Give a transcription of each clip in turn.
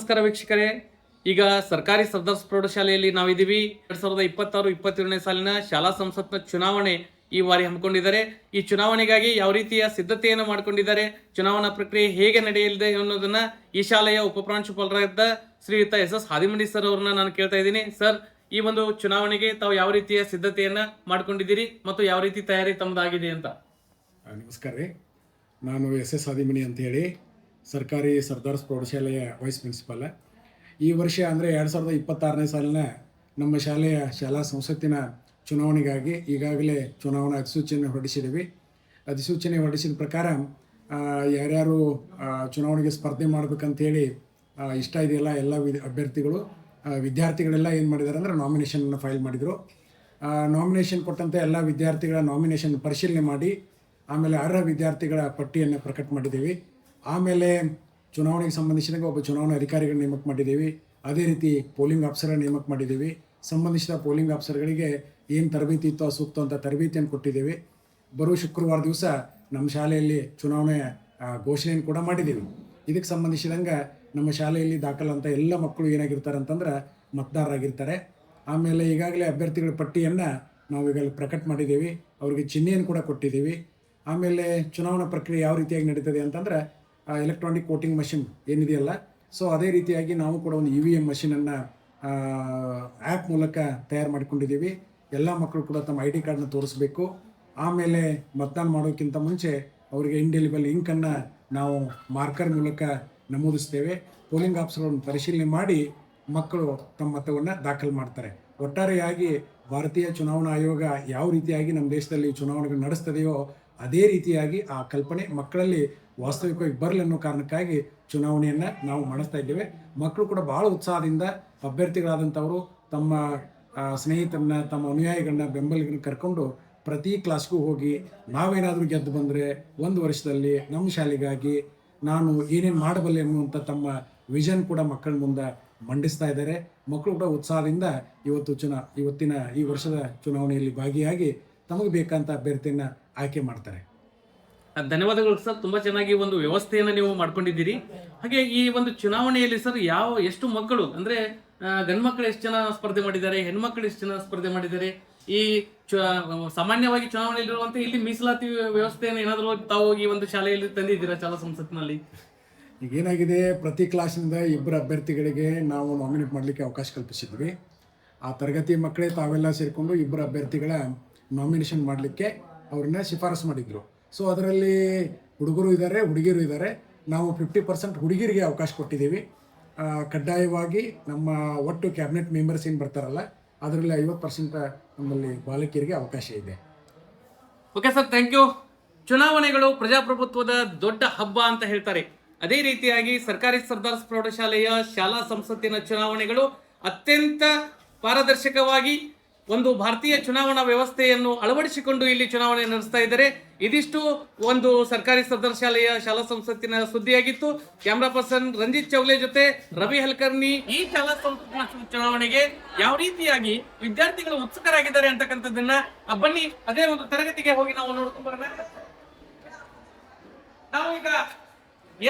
ನಮಸ್ಕಾರ ವೀಕ್ಷಕರೇ. ಈಗ ಸರ್ಕಾರಿ ಸರ್ದಾರ್ಸ್ ಪ್ರೌಢಶಾಲೆಯಲ್ಲಿ ನಾವಿದ್ದೀವಿ. 2026-27ನೇ ಸಾಲಿನ ಶಾಲಾ ಸಂಸತ್ನ ಚುನಾವಣೆ ಈ ಬಾರಿ ಹಮ್ಮಿಕೊಂಡಿದ್ದಾರೆ. ಈ ಚುನಾವಣೆಗಾಗಿ ಯಾವ ರೀತಿಯ ಸಿದ್ಧತೆಯನ್ನು ಮಾಡಿಕೊಂಡಿದ್ದಾರೆ, ಚುನಾವಣಾ ಪ್ರಕ್ರಿಯೆ ಹೇಗೆ ನಡೆಯಲಿದೆ ಅನ್ನೋದನ್ನ ಈ ಶಾಲೆಯ ಉಪಪ್ರಾಂಶುಪಾಲರಾದ ಶ್ರೀಯುತ ಎಸ್ ಹಾದಿಮನಿ ಸರ್ ಅವ್ರನ್ನ ನಾನು ಕೇಳ್ತಾ ಇದ್ದೀನಿ. ಸರ್, ಈ ಒಂದು ಚುನಾವಣೆಗೆ ತಾವು ಯಾವ ರೀತಿಯ ಸಿದ್ಧತೆಯನ್ನ ಮಾಡ್ಕೊಂಡಿದ್ದೀರಿ ಮತ್ತು ಯಾವ ರೀತಿ ತಯಾರಿ ತಮ್ಮದಾಗಿದೆ ಅಂತ? ನಮಸ್ಕಾರ ರೀ. ನಾನು ಎಸ್ ಹಾದಿಮನಿ ಅಂತ ಹೇಳಿ ಸರ್ಕಾರಿ ಸರ್ದಾರ್ಸ್ ಪ್ರೌಢಶಾಲೆಯ ವೈಸ್ ಪ್ರಿನ್ಸಿಪಾಲ. ಈ ವರ್ಷ ಅಂದರೆ 2026ನೇ ಸಾಲಿನ ನಮ್ಮ ಶಾಲೆಯ ಶಾಲಾ ಸಂಸತ್ತಿನ ಚುನಾವಣೆಗಾಗಿ ಈಗಾಗಲೇ ಚುನಾವಣಾ ಅಧಿಸೂಚನೆ ಹೊರಡಿಸಿದ್ದೀವಿ. ಅಧಿಸೂಚನೆ ಹೊರಡಿಸಿದ ಪ್ರಕಾರ ಯಾರ್ಯಾರು ಚುನಾವಣೆಗೆ ಸ್ಪರ್ಧೆ ಮಾಡಬೇಕಂತೇಳಿ ಇಷ್ಟ ಇದೆಯಲ್ಲ ಎಲ್ಲ ಅಭ್ಯರ್ಥಿಗಳು ವಿದ್ಯಾರ್ಥಿಗಳೆಲ್ಲ ಏನು ಮಾಡಿದ್ದಾರೆ ಅಂದರೆ ನಾಮಿನೇಷನನ್ನು ಫೈಲ್ ಮಾಡಿದರು. ನಾಮಿನೇಷನ್ ಕೊಟ್ಟಂಥ ಎಲ್ಲ ವಿದ್ಯಾರ್ಥಿಗಳ ನಾಮಿನೇಷನ್ ಪರಿಶೀಲನೆ ಮಾಡಿ ಆಮೇಲೆ ಅರ್ಹ ವಿದ್ಯಾರ್ಥಿಗಳ ಪಟ್ಟಿಯನ್ನು ಪ್ರಕಟ ಮಾಡಿದ್ದೀವಿ. ಆಮೇಲೆ ಚುನಾವಣೆಗೆ ಸಂಬಂಧಿಸಿದಂಗೆ ಒಬ್ಬ ಚುನಾವಣಾ ಅಧಿಕಾರಿಗಳ ನೇಮಕ ಮಾಡಿದ್ದೀವಿ. ಅದೇ ರೀತಿ ಪೋಲಿಂಗ್ ಆಫೀಸರ್ ನೇಮಕ ಮಾಡಿದ್ದೀವಿ. ಸಂಬಂಧಿಸಿದ ಪೋಲಿಂಗ್ ಆಫೀಸರ್ಗಳಿಗೆ ಏನು ತರಬೇತಿ ಇತ್ತೋ ಸೂಕ್ತ ಅಂತ ತರಬೇತಿಯನ್ನು ಕೊಟ್ಟಿದ್ದೀವಿ. ಬರುವ ಶುಕ್ರವಾರ ದಿವಸ ನಮ್ಮ ಶಾಲೆಯಲ್ಲಿ ಚುನಾವಣೆ ಘೋಷಣೆಯನ್ನು ಕೂಡ ಮಾಡಿದ್ದೀವಿ. ಇದಕ್ಕೆ ಸಂಬಂಧಿಸಿದಂಗೆ ನಮ್ಮ ಶಾಲೆಯಲ್ಲಿ ದಾಖಲಾದಂಥ ಎಲ್ಲ ಮಕ್ಕಳು ಏನಾಗಿರ್ತಾರೆ ಅಂತಂದ್ರೆ ಮತದಾರರಾಗಿರ್ತಾರೆ. ಆಮೇಲೆ ಈಗಾಗಲೇ ಅಭ್ಯರ್ಥಿಗಳ ಪಟ್ಟಿಯನ್ನು ನಾವು ಈಗಾಗಲೇ ಪ್ರಕಟ ಮಾಡಿದ್ದೀವಿ. ಅವರಿಗೆ ಚಿಹ್ನೆಯನ್ನು ಕೂಡ ಕೊಟ್ಟಿದ್ದೀವಿ. ಆಮೇಲೆ ಚುನಾವಣಾ ಪ್ರಕ್ರಿಯೆ ಯಾವ ರೀತಿಯಾಗಿ ನಡೀತದೆ ಅಂತಂದ್ರೆ ಎಲೆಕ್ಟ್ರಾನಿಕ್ ವೋಟಿಂಗ್ ಮಷಿನ್ ಏನಿದೆಯಲ್ಲ, ಸೊ ಅದೇ ರೀತಿಯಾಗಿ ನಾವು ಕೂಡ ಒಂದು EVM ಮಷಿನನ್ನು ಆ್ಯಪ್ ಮೂಲಕ ತಯಾರು ಮಾಡಿಕೊಂಡಿದ್ದೀವಿ. ಎಲ್ಲ ಮಕ್ಕಳು ಕೂಡ ತಮ್ಮ ID ಕಾರ್ಡನ್ನ ತೋರಿಸ್ಬೇಕು. ಆಮೇಲೆ ಮತದಾನ ಮಾಡೋಕ್ಕಿಂತ ಮುಂಚೆ ಅವರಿಗೆ ಇಂಡೆಲಿಬಲ್ ಇಂಕನ್ನು ನಾವು ಮಾರ್ಕರ್ ಮೂಲಕ ನಮೂದಿಸ್ತೇವೆ. ಪೋಲಿಂಗ್ ಆಫೀಸರ್ಗಳನ್ನು ಪರಿಶೀಲನೆ ಮಾಡಿ ಮಕ್ಕಳು ತಮ್ಮ ಮತವನ್ನು ದಾಖಲು ಮಾಡ್ತಾರೆ. ಒಟ್ಟಾರೆಯಾಗಿ ಭಾರತೀಯ ಚುನಾವಣಾ ಆಯೋಗ ಯಾವ ರೀತಿಯಾಗಿ ನಮ್ಮ ದೇಶದಲ್ಲಿ ಚುನಾವಣೆಗಳು ನಡೆಸ್ತದೆಯೋ ಅದೇ ರೀತಿಯಾಗಿ ಆ ಕಲ್ಪನೆ ಮಕ್ಕಳಲ್ಲಿ ವಾಸ್ತವಿಕವಾಗಿ ಬರಲಿ ಅನ್ನೋ ಕಾರಣಕ್ಕಾಗಿ ಚುನಾವಣೆಯನ್ನು ನಾವು ಮಾಡಿಸ್ತಾ ಇದ್ದೇವೆ. ಮಕ್ಕಳು ಕೂಡ ಭಾಳ ಉತ್ಸಾಹದಿಂದ ಅಭ್ಯರ್ಥಿಗಳಾದಂಥವರು ತಮ್ಮ ಸ್ನೇಹಿತರನ್ನ, ತಮ್ಮ ಅನುಯಾಯಿಗಳನ್ನ, ಬೆಂಬಲಿಗರನ್ನ ಕರ್ಕೊಂಡು ಪ್ರತಿ ಕ್ಲಾಸ್ಗೂ ಹೋಗಿ ನಾವೇನಾದರೂ ಗೆದ್ದು ಬಂದರೆ 1 ವರ್ಷದಲ್ಲಿ ನಮ್ಮ ಶಾಲೆಗಾಗಿ ನಾನು ಏನೇನು ಮಾಡಬಲ್ಲೆ ಅನ್ನುವಂಥ ತಮ್ಮ ವಿಷನ್ ಕೂಡ ಮಕ್ಕಳ ಮುಂದೆ ಮಂಡಿಸ್ತಾ ಇದ್ದಾರೆ. ಮಕ್ಕಳು ಕೂಡ ಉತ್ಸಾಹದಿಂದ ಇವತ್ತಿನ ಈ ವರ್ಷದ ಚುನಾವಣೆಯಲ್ಲಿ ಭಾಗಿಯಾಗಿ ತಮಗೆ ಬೇಕಂತ ಅಭ್ಯರ್ಥಿಯನ್ನು ಆಯ್ಕೆ ಮಾಡ್ತಾರೆ. ಧನ್ಯವಾದಗಳು ಸರ್. ತುಂಬಾ ಚೆನ್ನಾಗಿ ಒಂದು ವ್ಯವಸ್ಥೆಯನ್ನು ನೀವು ಮಾಡ್ಕೊಂಡಿದ್ದೀರಿ. ಹಾಗೆ ಈ ಒಂದು ಚುನಾವಣೆಯಲ್ಲಿ ಸರ್ ಎಷ್ಟು ಮಕ್ಕಳು ಅಂದ್ರೆ ಗಂಡು ಮಕ್ಕಳು ಎಷ್ಟು ಜನ ಸ್ಪರ್ಧೆ ಮಾಡಿದ್ದಾರೆ, ಹೆಣ್ಮಕ್ಳು ಎಷ್ಟು ಜನ ಸ್ಪರ್ಧೆ ಮಾಡಿದ್ದಾರೆ? ಈ ಸಾಮಾನ್ಯವಾಗಿ ಚುನಾವಣೆಯಲ್ಲಿರುವಂತೆ ಇಲ್ಲಿ ಮೀಸಲಾತಿ ವ್ಯವಸ್ಥೆಯನ್ನು ಏನಾದರೂ ತಾವು ಈ ಒಂದು ಶಾಲೆಯಲ್ಲಿ ತಂದಿದ್ದೀರಾ ಶಾಲಾ ಸಂಸತ್ತಿನಲ್ಲಿ? ಈಗೇನಾಗಿದೆ, ಪ್ರತಿ ಕ್ಲಾಸಿನಿಂದ 2 ಅಭ್ಯರ್ಥಿಗಳಿಗೆ ನಾವು ನಾಮಿನೇಟ್ ಮಾಡಲಿಕ್ಕೆ ಅವಕಾಶ ಕಲ್ಪಿಸಿದ್ವಿ. ಆ ತರಗತಿ ಮಕ್ಕಳೇ ತಾವೆಲ್ಲ ಸೇರಿಕೊಂಡು 2 ಅಭ್ಯರ್ಥಿಗಳ ನಾಮಿನೇಷನ್ ಮಾಡಲಿಕ್ಕೆ ಅವ್ರನ್ನ ಶಿಫಾರಸು ಮಾಡಿದ್ರು. ಸೊ ಅದರಲ್ಲಿ ಹುಡುಗರು ಇದ್ದಾರೆ, ಹುಡುಗಿಯರು ಇದ್ದಾರೆ. ನಾವು 50% ಹುಡುಗಿಯರಿಗೆ ಅವಕಾಶ ಕೊಟ್ಟಿದ್ದೀವಿ. ಕಡ್ಡಾಯವಾಗಿ ನಮ್ಮ ಒಟ್ಟು ಕ್ಯಾಬಿನೆಟ್ ಮೆಂಬರ್ಸ್ ಏನು ಬರ್ತಾರಲ್ಲ ಅದರಲ್ಲಿ 50% ನಮ್ಮಲ್ಲಿ ಬಾಲಕಿಯರಿಗೆ ಅವಕಾಶ ಇದೆ. Okay sir, thank you. ಚುನಾವಣೆಗಳು ಪ್ರಜಾಪ್ರಭುತ್ವದ ದೊಡ್ಡ ಹಬ್ಬ ಅಂತ ಹೇಳ್ತಾರೆ. ಅದೇ ರೀತಿಯಾಗಿ ಸರ್ಕಾರಿ ಸರ್ದಾರ್ಸ್ ಪ್ರೌಢಶಾಲೆಯ ಶಾಲಾ ಸಂಸತ್ತಿನ ಚುನಾವಣೆಗಳು ಅತ್ಯಂತ ಪಾರದರ್ಶಕವಾಗಿ ಒಂದು ಭಾರತೀಯ ಚುನಾವಣಾ ವ್ಯವಸ್ಥೆಯನ್ನು ಅಳವಡಿಸಿಕೊಂಡು ಇಲ್ಲಿ ಚುನಾವಣೆ ನಡೆಸ್ತಾ ಇದ್ದಾರೆ. ಇದಿಷ್ಟು ಒಂದು ಸರ್ಕಾರಿ ಸರ್ದಾರ್ ಶಾಲೆಯ ಶಾಲಾ ಸಂಸತ್ತಿನ ಸುದ್ದಿಯಾಗಿತ್ತು. ಕ್ಯಾಮ್ರಾ ಪರ್ಸನ್ ರಂಜಿತ್ ಚೌಲೆ ಜೊತೆ ರವಿ ಹಲ್ಕರ್ನಿ. ಈ ಶಾಲಾ ಸಂಸತ್ತಿನ ಚುನಾವಣೆಗೆ ಯಾವ ರೀತಿಯಾಗಿ ವಿದ್ಯಾರ್ಥಿಗಳು ಉತ್ಸುಕರಾಗಿದ್ದಾರೆ ಅಂತಕ್ಕಂಥದ್ದನ್ನ ಬನ್ನಿ ಅದೇ ಒಂದು ತರಗತಿಗೆ ಹೋಗಿ ನಾವು ನೋಡ್ಕೊಂಡು ಬರೋಣ. ನಾವು ಈಗ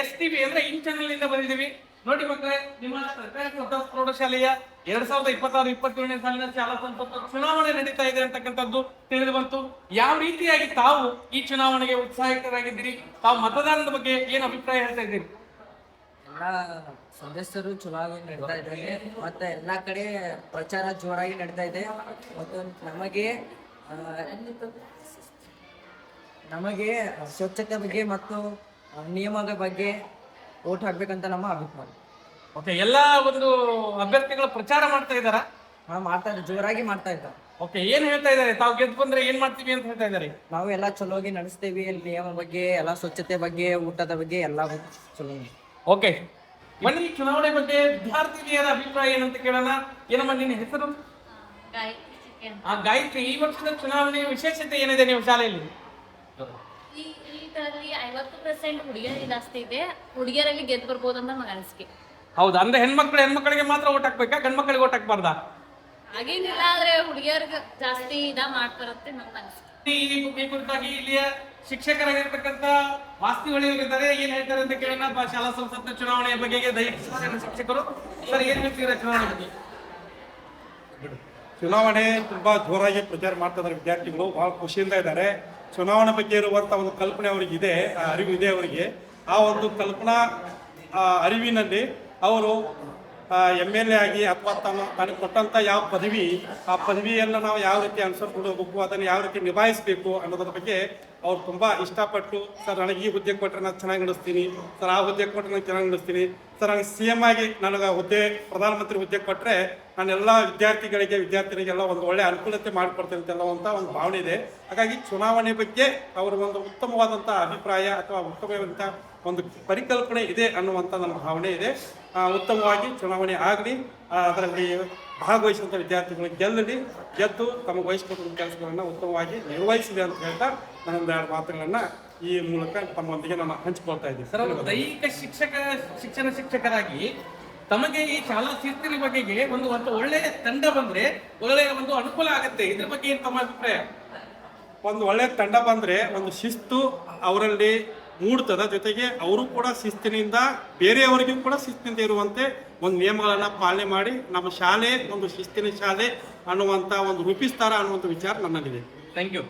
STV ಅಂದ್ರೆ ಈ ಚಾನೆಲ್ ಇಂದ ಬಂದಿದ್ದೀವಿ. ನೋಡಿ ಮಕ್ಕಳೇ, ನಿಮ್ಮ ಸರ್ಕಾರಿ ಸರ್ದಾರ್ಸ್ ಪ್ರೌಢಶಾಲೆಯ 2026-27ನೇ ಸಾಲಿನ ಶಾಲಾ ಸಂಸತ್ತು ಚುನಾವಣೆ ನಡೀತಾ ಇದೆ ಅಂತಕ್ಕಂಥದ್ದು ತಿಳಿದು ಬಂತು. ಯಾವ ರೀತಿಯಾಗಿ ತಾವು ಈ ಚುನಾವಣೆಗೆ ಉತ್ಸಾಹಿತರಾಗಿದ್ದೀರಿ? ತಾವು ಮತದಾನದ ಬಗ್ಗೆ ಏನು ಅಭಿಪ್ರಾಯ ಹೇಳ್ತಾ ಇದ್ದೀರಿ? ಎಲ್ಲ ಸದಸ್ಯರು ಚುನಾವಣೆ ನಡೀತಾ ಇದ್ದಾರೆ ಮತ್ತೆ ಎಲ್ಲಾ ಕಡೆ ಪ್ರಚಾರ ಜೋರಾಗಿ ನಡೀತಾ ಇದೆ. ಮತ್ತು ನಮಗೆ ಸ್ವಚ್ಛತೆ ಬಗ್ಗೆ ಮತ್ತು ನಿಯಮದ ಬಗ್ಗೆ ವೋಟ್ ಹಾಕ್ಬೇಕಂತ ನಮ್ಮ ಅಭಿಪ್ರಾಯ. ಓಕೆ, ಎಲ್ಲಾ ಒಂದು ಅಭ್ಯರ್ಥಿಗಳು ಪ್ರಚಾರ ಮಾಡ್ತಾ ಇದ್ದಾರಾ? ಮಾಡ್ತಾ ಇದ್ದಾರೆ, ಜೋರಾಗಿ ಮಾಡ್ತಾ ಇದ್ದಾರೆ. ಓಕೆ, ಏನ್ ಹೇಳ್ತಾ ಇದ್ದಾರೆ? ತಾವು ಗೆದ್ದು ಬಂದ್ರೆ ಏನ್ ಮಾಡ್ತೀವಿ ಅಂತ ಹೇಳ್ತಾ ಇದ್ದಾರೆ? ನಾವು ಎಲ್ಲ ಚಲೋಗಿ ನಡೆಸ್ತೇವೆ. ನಿಯಮ ಬಗ್ಗೆ, ಎಲ್ಲ ಸ್ವಚ್ಛತೆ ಬಗ್ಗೆ, ಊಟದ ಬಗ್ಗೆ ಎಲ್ಲ ಚಲೋ. ಓಕೆ, ಬನ್ನಿ ಚುನಾವಣೆ ಬಗ್ಗೆ ವಿದ್ಯಾರ್ಥಿನಿಯರ ಅಭಿಪ್ರಾಯ ಏನಂತ ಕೇಳೋಣ. ಏನಮ್ಮ ನಿನ್ನ ಹೆಸರು? ಗಾಯತ್ರಿ. ಈ ವರ್ಷದ ಚುನಾವಣೆಯ ವಿಶೇಷತೆ ಏನಿದೆ ನಿಮ್ಮ ಶಾಲೆಯಲ್ಲಿ? ಇದರಲ್ಲಿ 50% ಹುಡುಗಿಯರಿಗೆ ಜಾಸ್ತಿ ಇದೆ. ಹುಡುಗಿಯರಲ್ಲಿ ಗೆದ್ದು ಬರ್ಬೋದು ಅಂತ ನನ್ನ ಅನಿಸಿಕೆ. ಹೌದಾ? ಅಂದ್ರೆ ಹೆಣ್ಮಕ್ಳಿಗೆ ಮಾತ್ರ ಓಟ್ ಹಾಕ್ಬೇಕಾ, ಗಂಡ್ ಮಕ್ಕಳಿಗೆ ಓಟ್ ಹಾಕ್ಬಾರ್ದಾ? ಹಾಗೇನಿಲ್ಲ, ಆದ್ರೆ ಹುಡುಗಿಯರ್ಗೆ ಜಾಸ್ತಿ ಮಾಡ್ತಾರಂತೆ ನಮ್ಮ ಅನಿಸಿಕೆ. ಈ ಕುರಿತಾಗಿ ಇಲ್ಲಿಯ ಶಿಕ್ಷಕರಾಗಿರ್ತಕ್ಕಂಥ ವಾಸ್ತುಗಳಿದ್ದಾರೆ, ಏನ್ ಹೇಳ್ತಾರೆ ಅಂತ ಕೇಳೋಣ. ಶಾಲಾ ಸಂಸತ್ತಿನ ಚುನಾವಣೆಯ ಬಗೆಗೆ ದೈಹಿಕ ಶಿಕ್ಷಣ ಶಿಕ್ಷಕರು ಸರ್ ಏನ್ ಹೇಳ್ತೀರಾ ಚುನಾವಣೆ ಬಗ್ಗೆ? ಚುನಾವಣೆ ತುಂಬಾ ಜೋರಾಗಿ ಪ್ರಚಾರ ಮಾಡ್ತಾ ಇದ್ದಾರೆ ವಿದ್ಯಾರ್ಥಿಗಳು, ಬಹಳ ಖುಷಿಯಿಂದ ಇದ್ದಾರೆ. ಚುನಾವಣೆ ಬಗ್ಗೆ ಇರುವಂತ ಒಂದು ಕಲ್ಪನೆ ಅವರಿಗೆ ಇದೆ, ಅರಿವು ಇದೆ ಅವರಿಗೆ. ಆ ಒಂದು ಕಲ್ಪನಾ ಅರಿವಿನಲ್ಲಿ ಅವರು MLA ಆಗಿ ಅಥವಾ ತನಗೆ ಕೊಟ್ಟಂತ ಯಾವ ಪದವಿ, ಆ ಪದವಿಯನ್ನು ನಾವು ಯಾವ ರೀತಿ ಅನುಸರಿಸ್ಕೊಂಡು ಹೋಗ್ಬೇಕು, ಅದನ್ನು ಯಾವ ರೀತಿ ನಿಭಾಯಿಸಬೇಕು ಅನ್ನೋದ್ರ ಬಗ್ಗೆ ಅವ್ರು ತುಂಬಾ ಇಷ್ಟಪಟ್ಟು, ಸರ್ ನನಗೆ ಈ ಹುದ್ದೆ ಕೊಟ್ಟರೆ ನಾನು ಚೆನ್ನಾಗಿ ನಡೆಸ್ತೀನಿ, ಸರ್ ಆ ಹುದ್ದೆ ಕೊಟ್ಟರೆ ನಾನು ಚೆನ್ನಾಗಿ ನಡೆಸ್ತೀನಿ, ಸರ್ ನನಗೆ CM ಆಗಿ ನನಗೆ ಹುದ್ದೆ ಪ್ರಧಾನಮಂತ್ರಿ ಹುದ್ದೆ ಕೊಟ್ಟರೆ ನಾನೆಲ್ಲ ವಿದ್ಯಾರ್ಥಿನಿಗೆಲ್ಲ ಒಂದು ಒಳ್ಳೆ ಅನುಕೂಲತೆ ಮಾಡಿಕೊಡ್ತೇನೆ ಅಂತ ಹೇಳುವಂಥ ಒಂದು ಭಾವನೆ ಇದೆ. ಹಾಗಾಗಿ ಚುನಾವಣೆ ಬಗ್ಗೆ ಅವರ ಒಂದು ಉತ್ತಮವಾದಂಥ ಅಭಿಪ್ರಾಯ ಅಥವಾ ಉತ್ತಮವಾದಂಥ ಒಂದು ಪರಿಕಲ್ಪನೆ ಇದೆ ಅನ್ನುವಂಥ ನನ್ನ ಭಾವನೆ ಇದೆ. ಉತ್ತಮವಾಗಿ ಚುನಾವಣೆ ಆಗಲಿ, ಅದರಲ್ಲಿ ಭಾಗವಹಿಸಿದಂಥ ವಿದ್ಯಾರ್ಥಿಗಳು ಗೆದ್ದು ತಮಗೆ ವಹಿಸಿಕೊಟ್ಟ ಕೆಲಸಗಳನ್ನು ಉತ್ತಮವಾಗಿ ನಿರ್ವಹಿಸಿದೆ ಅಂತ ಹೇಳ್ತಾ ನಾನೊಂದು 2 ಮಾತುಗಳನ್ನು ಈ ಮೂಲಕ ತಮ್ಮೊಂದಿಗೆ ನಾನು ಹಂಚಿಕೊಳ್ತಾ ಇದ್ದೀನಿ. ಸರ್, ಅವರು ದೈಹಿಕ ಶಿಕ್ಷಣ ಶಿಕ್ಷಕರಾಗಿ ತಮಗೆ ಈ ಶಾಲಾ ಶಿಸ್ತಿನ ಬಗೆಗೆ ಒಂದು ಒಳ್ಳೆ ತಂಡ ಬಂದ್ರೆ ಒಳ್ಳೆಯ ಒಂದು ಅನುಕೂಲ ಆಗುತ್ತೆ, ಇದ್ರ ಬಗ್ಗೆ ಏನ್ ತಮ್ಮ ಅಭಿಪ್ರಾಯ? ಒಂದು ಒಳ್ಳೆ ತಂಡ ಬಂದ್ರೆ ಒಂದು ಶಿಸ್ತು ಅವರಲ್ಲಿ ಮೂಡ್ತದ, ಜೊತೆಗೆ ಅವರು ಕೂಡ ಶಿಸ್ತಿನಿಂದ ಬೇರೆಯವರಿಗೂ ಕೂಡ ಶಿಸ್ತಿನಿಂದ ಇರುವಂತೆ ಒಂದು ನಿಯಮಗಳನ್ನ ಪಾಲನೆ ಮಾಡಿ ನಮ್ಮ ಶಾಲೆ ಒಂದು ಶಿಸ್ತಿನ ಶಾಲೆ ಅನ್ನುವಂತ ಒಂದು ರೂಪಿಸ್ತಾರ ಅನ್ನುವಂಥ ವಿಚಾರ ನನ್ನಲ್ಲಿದೆ. Thank you.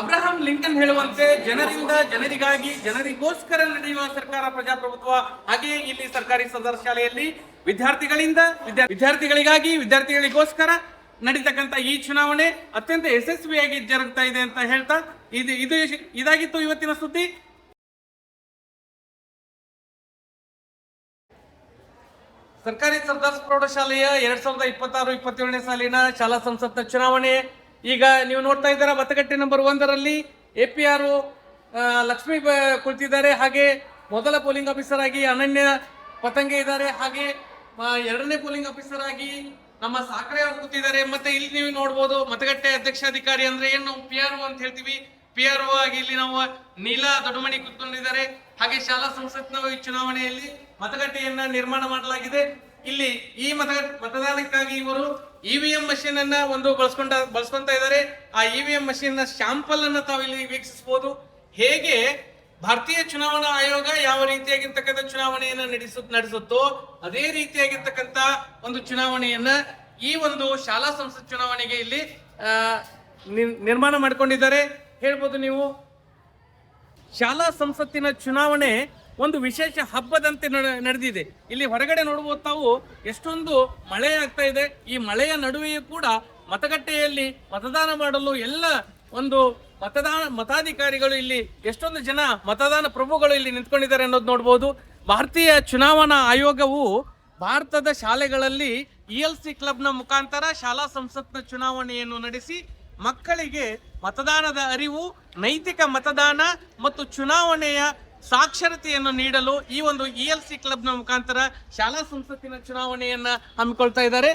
ಅಬ್ರಹಾಂ ಲಿಂಕನ್ ಹೇಳುವಂತೆ ಜನರಿಂದ ಜನರಿಗಾಗಿ ಜನರಿಗೋಸ್ಕರ ನಡೆಯುವ ಸರ್ಕಾರ ಪ್ರಜಾಪ್ರಭುತ್ವ. ಹಾಗೆಯೇ ಇಲ್ಲಿ ಸರ್ಕಾರಿ ಸದರ ಶಾಲೆಯಲ್ಲಿ ವಿದ್ಯಾರ್ಥಿಗಳಿಗಾಗಿ ವಿದ್ಯಾರ್ಥಿಗಳಿಗೋಸ್ಕರ ನಡೀತಕ್ಕಂಥ ಈ ಚುನಾವಣೆ ಅತ್ಯಂತ ಯಶಸ್ವಿಯಾಗಿ ಜರುಗ್ತಾ ಇದೆ ಅಂತ ಹೇಳ್ತಾ ಇದಾಗಿತ್ತು ಇವತ್ತಿನ ಸುದ್ದಿ. ಸರ್ಕಾರಿ ಸರ್ದಾರ್ ಪ್ರೌಢಶಾಲೆಯ 2026-27ನೇ ಸಾಲಿನ ಶಾಲಾ ಸಂಸತ್ನ ಚುನಾವಣೆ ಈಗ ನೀವು ನೋಡ್ತಾ ಇದ್ದೀರಾ. ಮತಗಟ್ಟೆ ನಂಬರ್ 1ರಲ್ಲಿ APR ಲಕ್ಷ್ಮೀ ಕುಳಿತಿದ್ದಾರೆ. ಹಾಗೆ ಮೊದಲ ಪೋಲಿಂಗ್ ಆಫೀಸರ್ ಆಗಿ ಅನನ್ಯ ಪತಂಗೆ ಇದ್ದಾರೆ. ಹಾಗೆ 2ನೇ ಪೋಲಿಂಗ್ ಆಫೀಸರ್ ಆಗಿ ನಮ್ಮ ಸಾಕರೆ ಅವರು ಕೂತಿದ್ದಾರೆ. ಮತ್ತೆ ಇಲ್ಲಿ ನೀವು ನೋಡ್ಬೋದು ಮತಗಟ್ಟೆ ಅಧ್ಯಕ್ಷಾಧಿಕಾರಿ ಅಂದ್ರೆ ಏನು PRO ಅಂತ ಹೇಳ್ತೀವಿ, PRO ಆಗಿ ಇಲ್ಲಿ ನಾವು ನೀಲಾ ದೊಡ್ಡಮಣಿ ಕೂತ್ಕೊಂಡಿದ್ದಾರೆ. ಹಾಗೆ ಶಾಲಾ ಸಂಸತ್ನ ಚುನಾವಣೆಯಲ್ಲಿ ಮತಗಟ್ಟೆಯನ್ನ ನಿರ್ಮಾಣ ಮಾಡಲಾಗಿದೆ. ಇಲ್ಲಿ ಈ ಮತದಾನಕ್ಕಾಗಿ ಇವರು EVM ಮಷೀನ್ ಅನ್ನ ಒಂದು ಬಳಸ್ಕೊಂತ ಇದ್ದಾರೆ. ಆ EVM ಮಷೀನ್ ನ ಶಾಂಪಲ್ ಅನ್ನ ತಾವು ಇಲ್ಲಿ ವೀಕ್ಷಿಸಬಹುದು. ಹೇಗೆ ಭಾರತೀಯ ಚುನಾವಣಾ ಆಯೋಗ ಯಾವ ರೀತಿಯಾಗಿರ್ತಕ್ಕಂಥ ಚುನಾವಣೆಯನ್ನ ನಡೆಸುತ್ತೋ ಅದೇ ರೀತಿಯಾಗಿರ್ತಕ್ಕಂಥ ಒಂದು ಚುನಾವಣೆಯನ್ನ ಈ ಒಂದು ಶಾಲಾ ಸಂಸತ್ ಚುನಾವಣೆಗೆ ಇಲ್ಲಿ ನಿರ್ಮಾಣ ಮಾಡಿಕೊಂಡಿದ್ದಾರೆ ಹೇಳ್ಬೋದು ನೀವು. ಶಾಲಾ ಸಂಸತ್ತಿನ ಚುನಾವಣೆ ಒಂದು ವಿಶೇಷ ಹಬ್ಬದಂತೆ ನಡೆದಿದೆ. ಇಲ್ಲಿ ಹೊರಗಡೆ ನೋಡಬಹುದು ತಾವು ಎಷ್ಟೊಂದು ಮಳೆ ಆಗ್ತಾ ಇದೆ. ಈ ಮಳೆಯ ನಡುವೆಯೂ ಕೂಡ ಮತಗಟ್ಟೆಯಲ್ಲಿ ಮತದಾನ ಮಾಡಲು ಎಲ್ಲ ಒಂದು ಮತಾಧಿಕಾರಿಗಳು ಇಲ್ಲಿ ಎಷ್ಟೊಂದು ಜನ ಮತದಾನ ಪ್ರಭುಗಳು ಇಲ್ಲಿ ನಿಂತ್ಕೊಂಡಿದ್ದಾರೆ ಅನ್ನೋದು ನೋಡ್ಬೋದು. ಭಾರತೀಯ ಚುನಾವಣಾ ಆಯೋಗವು ಭಾರತದ ಶಾಲೆಗಳಲ್ಲಿ ELC ಕ್ಲಬ್ನ ಮುಖಾಂತರ ಶಾಲಾ ಸಂಸತ್ನ ಚುನಾವಣೆಯನ್ನು ನಡೆಸಿ ಮಕ್ಕಳಿಗೆ ಮತದಾನದ ಅರಿವು, ನೈತಿಕ ಮತದಾನ ಮತ್ತು ಚುನಾವಣೆಯ ಸಾಕ್ಷರತೆಯನ್ನು ನೀಡಲು ಈ ಒಂದು ELC ಕ್ಲಬ್ನ ಮುಖಾಂತರ ಶಾಲಾ ಸಂಸತ್ತಿನ ಚುನಾವಣೆಯನ್ನ ಹಮ್ಮಿಕೊಳ್ತಾ ಇದ್ದಾರೆ.